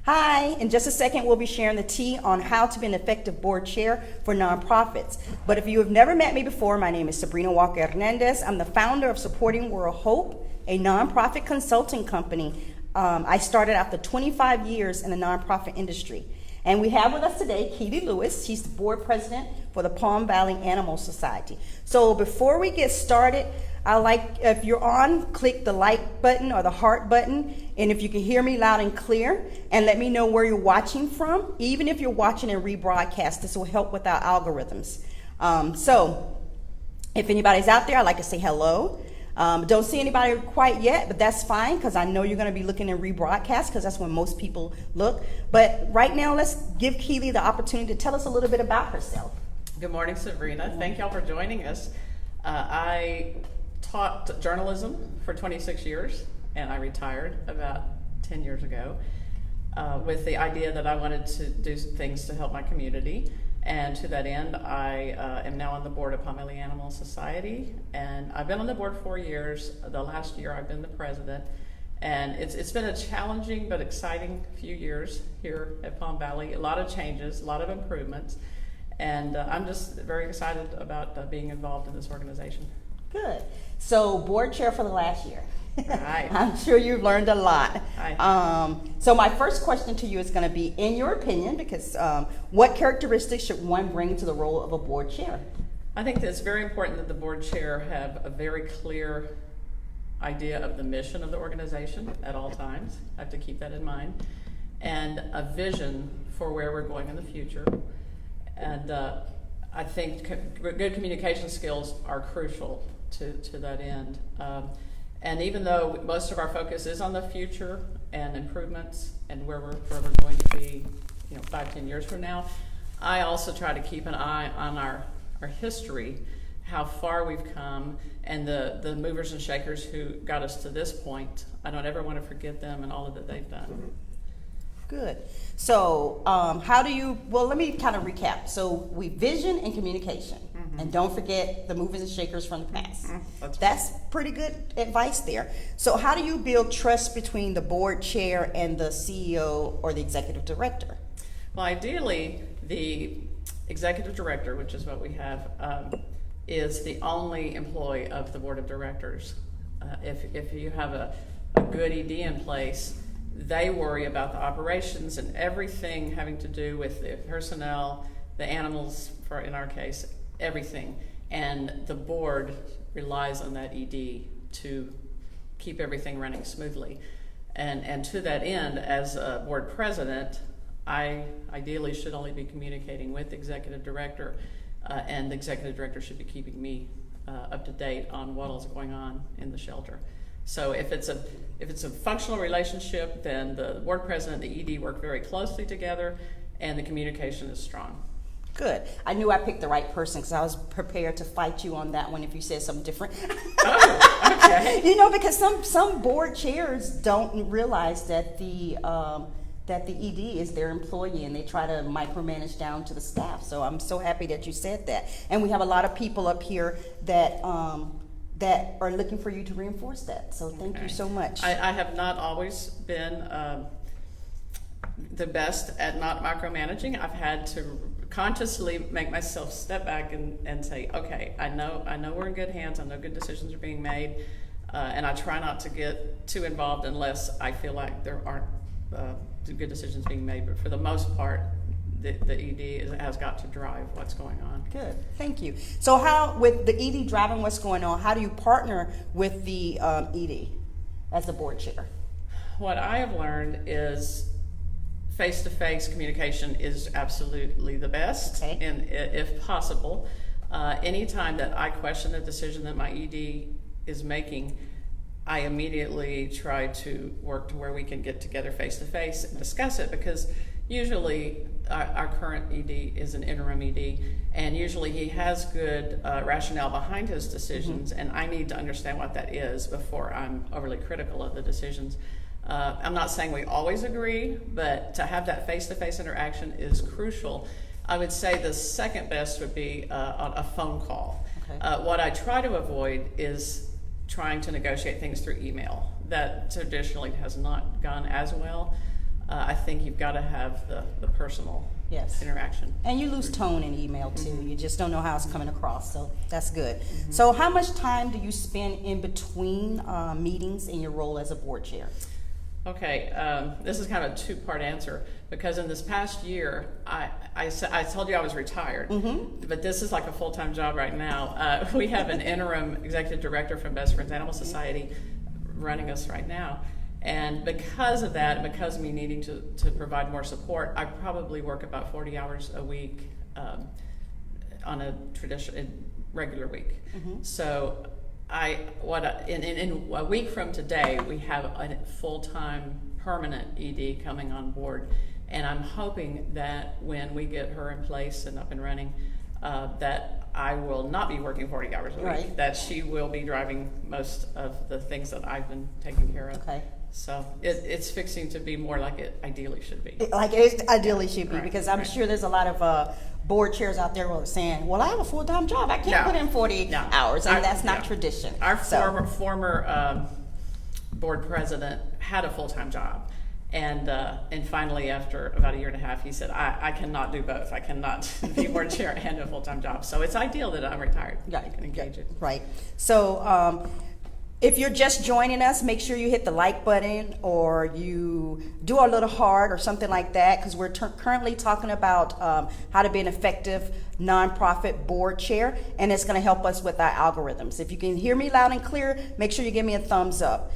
Hi, in just a second we'll be sharing the tea on how to be an effective board chair for nonprofits. But if you have never met me before, my name is Sabrina Hernandez. I'm the founder of Supporting World Hope, a nonprofit consulting company. I started after 25 years in the nonprofit industry. And we have with us today Keely Lewis. She's the board president for the Palm Valley Animal Society. So before we get started, I like, if you're on, click the like button or the heart button, and if you can hear me loud and clear, and let me know where you're watching from. Even if you're watching and rebroadcast, this will help with our algorithms. So if anybody's out there, I'd like to say hello. Don't see anybody quite yet, but that's fine, because I know you're going to be looking in rebroadcast, because that's when most people look. But right now, let's give Keely the opportunity to tell us a little bit about herself. Good morning, Sabrina. Thank y'all for joining us. I taught journalism for 26 years, and I retired about 10 years ago with the idea that I wanted to do things to help my community. And to that end, I am now on the board of Palm Valley Animal Society, and I've been on the board 4 years. The last year I've been the president, and it's been a challenging but exciting few years here at Palm Valley. A lot of changes, a lot of improvements, and I'm just very excited about being involved in this organization. Good. So board chair for the last year. Right. I'm sure you've learned a lot. Right. So my first question to you is going to be, in your opinion, because what characteristics should one bring to the role of a board chair? I think that it's very important that the board chair have a very clear idea of the mission of the organization at all times. I have to keep that in mind. And a vision for where we're going in the future. And I think good communication skills are crucial to that end. And even though most of our focus is on the future and improvements and where we're going to be, 5-10 years from now, I also try to keep an eye on our history, how far we've come, and the movers and shakers who got us to this point. I don't ever want to forget them and all of that they've done. Good. So let me kind of recap. So we vision and communication. And don't forget the movers and shakers from the past. That's pretty good advice there. So how do you build trust between the board chair and the CEO or the executive director? Well, ideally, the executive director, which is what we have, is the only employee of the board of directors. If you have a good ED in place, they worry about the operations and everything having to do with the personnel, the animals, in our case, everything. And the board relies on that ED to keep everything running smoothly. And to that end, as a board president, I ideally should only be communicating with the executive director, and the executive director should be keeping me up to date on what is going on in the shelter. So if it's a functional relationship, then the board president and the ED work very closely together, and the communication is strong. Good. I knew I picked the right person, because I was prepared to fight you on that one if you said something different. Oh, okay. Because some board chairs don't realize that the ED is their employee, and they try to micromanage down to the staff. So I'm so happy that you said that. And we have a lot of people up here that are looking for you to reinforce that. So thank you so much. I have not always been the best at not micromanaging. I've had to consciously make myself step back and say, okay, I know we're in good hands. I know good decisions are being made, and I try not to get too involved unless I feel like there aren't good decisions being made. But for the most part, the ED has got to drive what's going on. Good, thank you. So how, with the ED driving what's going on, how do you partner with the ED as the board chair? What I have learned is face-to-face communication is absolutely the best, okay. And if possible, anytime that I question a decision that my ED is making, I immediately try to work to where we can get together face-to-face and discuss it, because usually our current ED is an interim ED, and usually he has good rationale behind his decisions, and I need to understand what that is before I'm overly critical of the decisions. I'm not saying we always agree, but to have that face-to-face interaction is crucial. I would say the second best would be on a phone call. Okay. What I try to avoid is trying to negotiate things through email. That traditionally has not gone as well. I think you've got to have the personal Yes. interaction. And you lose tone in email too. You just don't know how it's coming across, so that's good. So how much time do you spend in between meetings in your role as a board chair? Okay, this is kind of a two-part answer, because in this past year, I told you I was retired, but this is like a full-time job right now. We have an interim executive director from Best Friends Animal Society running us right now. And because of that, and because of me needing to provide more support, I probably work about 40 hours a week on a regular week. So in a week from today, we have a full-time permanent ED coming on board, and I'm hoping that when we get her in place and up and running, that I will not be working 40 hours a week. Right. That she will be driving most of the things that I've been taking care of. Okay. So it's fixing to be more like it ideally should be. Like it ideally should be, Right, because I'm right. sure there's a lot of board chairs out there who are saying, well, I have a full-time job. I can't No. put in 40 No. hours, and that's not Yeah. tradition. Our So- former board president had a full-time job, and finally, after about a year and a half, he said, I cannot do both. I cannot be board chair and a full-time job. So it's ideal that I'm retired. I can engage it. Right. So if you're just joining us, make sure you hit the like button, or you do a little heart or something like that, because we're currently talking about how to be an effective nonprofit board chair, and it's going to help us with our algorithms. If you can hear me loud and clear, make sure you give me a thumbs up.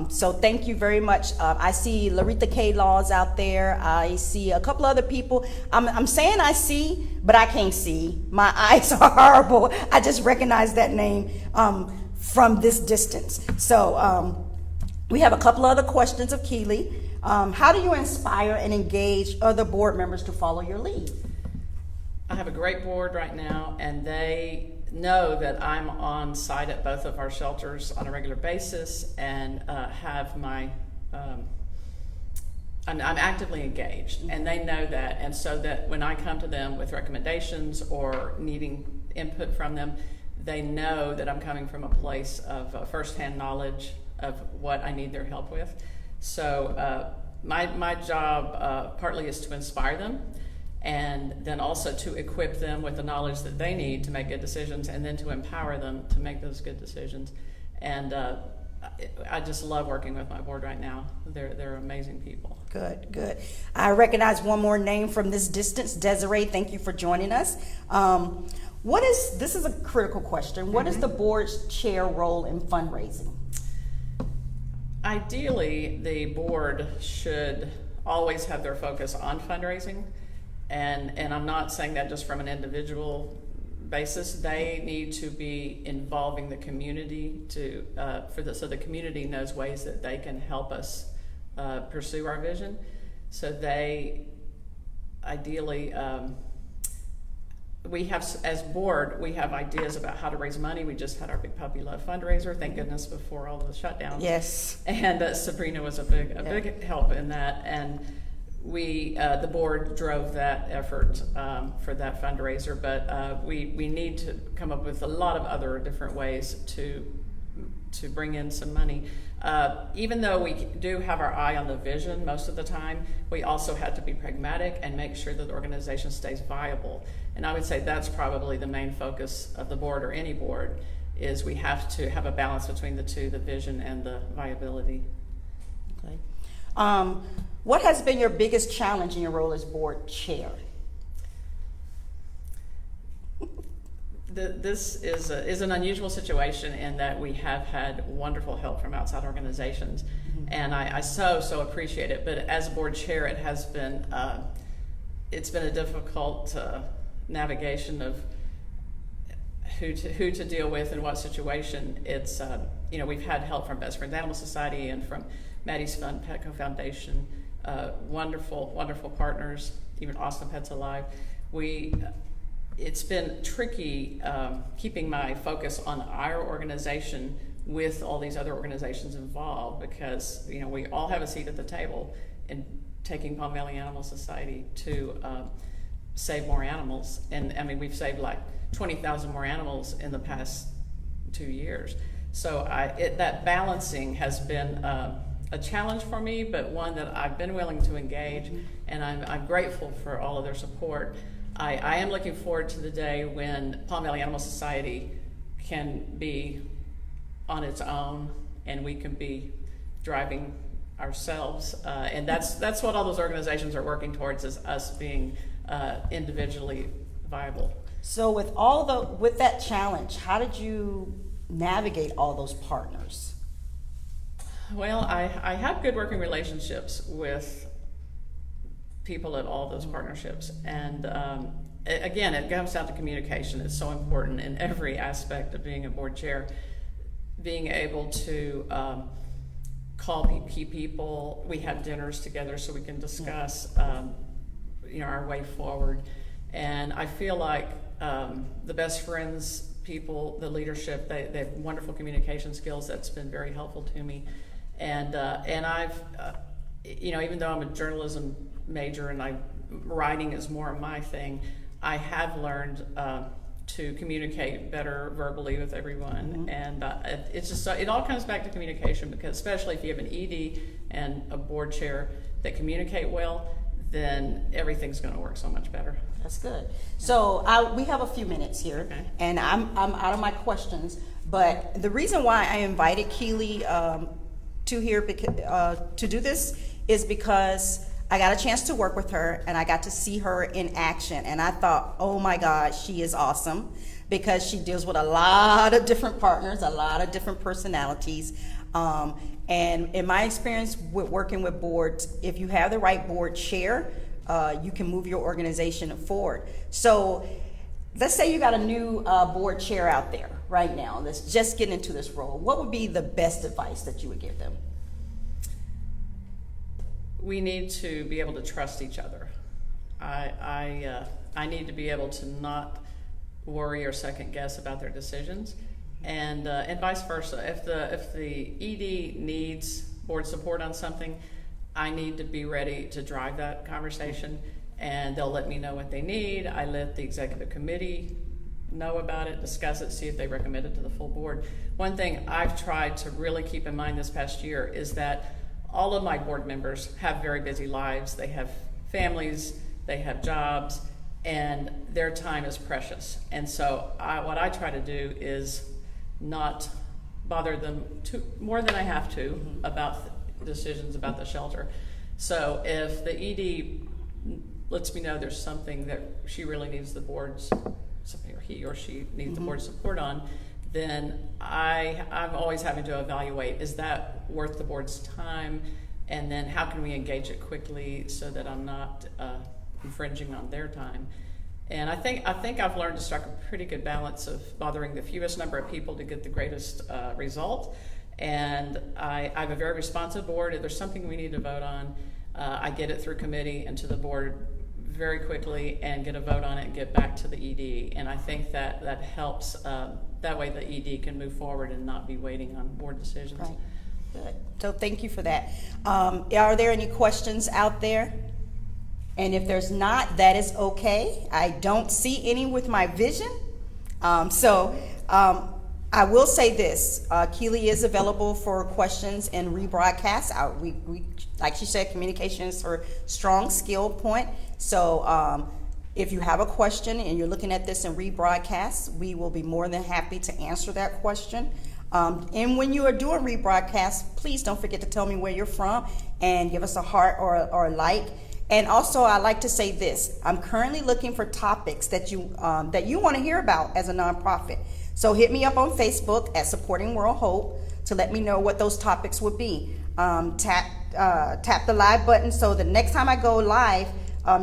So thank you very much. I see Larita K. Laws out there. I see a couple other people. I'm saying I see, but I can't see. My eyes are horrible. I just recognize that name from this distance. So we have a couple other questions of Keely. How do you inspire and engage other board members to follow your lead? I have a great board right now, and they know that I'm on site at both of our shelters on a regular basis, and have my I'm actively engaged, and they know that, and so that when I come to them with recommendations or needing input from them, they know that I'm coming from a place of firsthand knowledge of what I need their help with. So my job partly is to inspire them, and then also to equip them with the knowledge that they need to make good decisions, and then to empower them to make those good decisions. And I just love working with my board right now. They're amazing people. Good, good. I recognize one more name from this distance, Desiree. Thank you for joining us. This is a critical question. What is the board's chair role in fundraising? Ideally, the board should always have their focus on fundraising, and I'm not saying that just from an individual basis. They need to be involving the community so the community knows ways that they can help us pursue our vision. So they ideally we have, as board, we have ideas about how to raise money. We just had our Big Puppy Love fundraiser, thank goodness, before all the shutdowns. Yes. And Sabrina was a big help in that, and we the board drove that effort for that fundraiser. But we need to come up with a lot of other different ways to bring in some money. Even though we do have our eye on the vision most of the time, we also have to be pragmatic and make sure that the organization stays viable. And I would say that's probably the main focus of the board, or any board, is we have to have a balance between the two, the vision and the viability. Okay. What has been your biggest challenge in your role as board chair? This is an unusual situation in that we have had wonderful help from outside organizations, and I so appreciate it. But as board chair, it has been it's been a difficult navigation of who to deal with in what situation. It's we've had help from Best Friends Animal Society and from Maddie's Fund Petco Foundation, wonderful partners, even Austin Pets Alive. It's been tricky keeping my focus on our organization with all these other organizations involved, because we all have a seat at the table in taking Palm Valley Animal Society to save more animals. And I mean, we've saved like 20,000 more animals in the past 2 years. So that balancing has been a challenge for me, but one that I've been willing to engage, and I'm grateful for all of their support. I am looking forward to the day when Palm Valley Animal Society can be on its own, and we can be driving ourselves, and that's what all those organizations are working towards, is us being individually viable. So with that challenge, how did you navigate all those partners? Well, I have good working relationships with people at all those partnerships, and again, it comes down to communication. It's so important in every aspect of being a board chair. Being able to call key people. We have dinners together so we can discuss our way forward. And I feel like the best friends people, the leadership, they have wonderful communication skills. That's been very helpful to me. And I've even though I'm a journalism major and writing is more my thing, I have learned to communicate better verbally with everyone. And it's just, it all comes back to communication, because especially if you have an ED and a board chair that communicate well, then everything's going to work so much better. That's good. So we have a few minutes here, Okay. and I'm out of my questions. But the reason why I invited Keely to here to do this is because I got a chance to work with her, and I got to see her in action, and I thought, oh my God, she is awesome, because she deals with a lot of different partners, a lot of different personalities. And in my experience with working with boards, if you have the right board chair, you can move your organization forward. So let's say you got a new board chair out there right now that's just getting into this role. What would be the best advice that you would give them? We need to be able to trust each other. I need to be able to not worry or second guess about their decisions, and vice versa. If the ED needs board support on something, I need to be ready to drive that conversation, and they'll let me know what they need. I let the executive committee know about it, discuss it, see if they recommend it to the full board. One thing I've tried to really keep in mind this past year is that all of my board members have very busy lives. They have families, they have jobs, and their time is precious. And so what I try to do is not bother them more than I have to about decisions about the shelter. So if the ED lets me know there's something that she really needs the board's, something or he or she needs the board's support on, then I'm always having to evaluate, is that worth the board's time? And then how can we engage it quickly so that I'm not infringing on their time? And I think I've learned to strike a pretty good balance of bothering the fewest number of people to get the greatest result. And I have a very responsive board. If there's something we need to vote on, I get it through committee and to the board very quickly and get a vote on it and get back to the ED. And I think that helps. That way the ED can move forward and not be waiting on board decisions. Right. Good. So thank you for that. Are there any questions out there? And if there's not, that is okay. I don't see any with my vision. I will say this, Keely is available for questions and rebroadcasts. We like she said, communication is her strong skill point. So if you have a question and you're looking at this in rebroadcast, we will be more than happy to answer that question. And when you are doing rebroadcast, please don't forget to tell me where you're from and give us a heart or a like. And also, I like to say this: I'm currently looking for topics that you want to hear about as a nonprofit. So hit me up on Facebook at Supporting World Hope to let me know what those topics would be. Tap the live button so the next time I go live,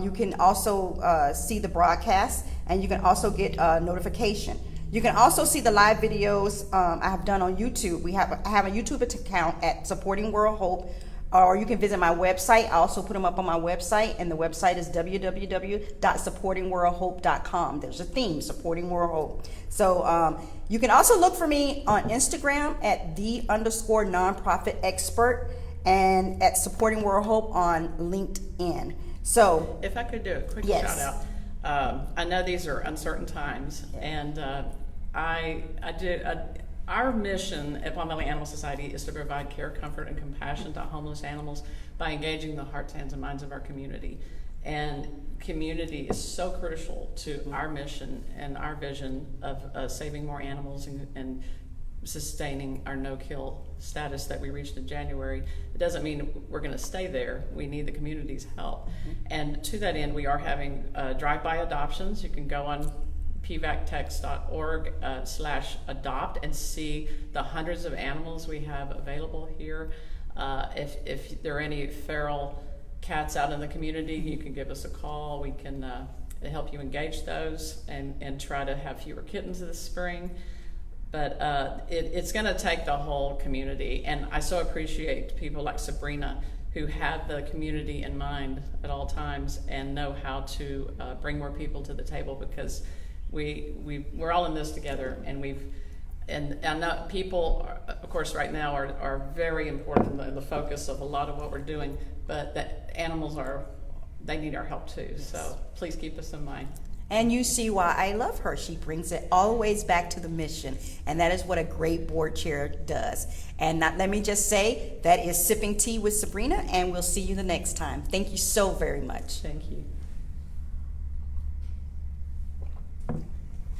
you can also see the broadcast, and you can also get a notification. You can also see the live videos I have done on YouTube. I have a YouTube account at Supporting World Hope, or you can visit my website. I also put them up on my website, and the website is www.supportingworldhope.com. There's a theme, Supporting World Hope. So you can also look for me on Instagram at _nonprofit expert and at Supporting World Hope on LinkedIn. So if I could do a quick yes. shout out. I know these are uncertain times, and I our mission at Palm Valley Animal Society is to provide care, comfort, and compassion to homeless animals by engaging the hearts, hands, and minds of our community. And community is so crucial to our mission and our vision of saving more animals and sustaining our no-kill status that we reached in January. It doesn't mean we're going to stay there. We need the community's help. And to that end, we are having drive-by adoptions. You can go on pvactex.org/adopt and see the hundreds of animals we have available here. If there are any feral cats out in the community, you can give us a call. We can help you engage those and try to have fewer kittens this spring. But it's going to take the whole community, and I so appreciate people like Sabrina who have the community in mind at all times and know how to bring more people to the table, because we're all in this together, and I know people, of course, right now are very important, the focus of a lot of what we're doing, but the animals they need our help too. Yes. So please keep us in mind. And you see why I love her. She brings it always back to the mission. And that is what a great board chair does. And let me just say, that is Sipping Tea with Sabrina, and we'll see you the next time. Thank you so very much. Thank you.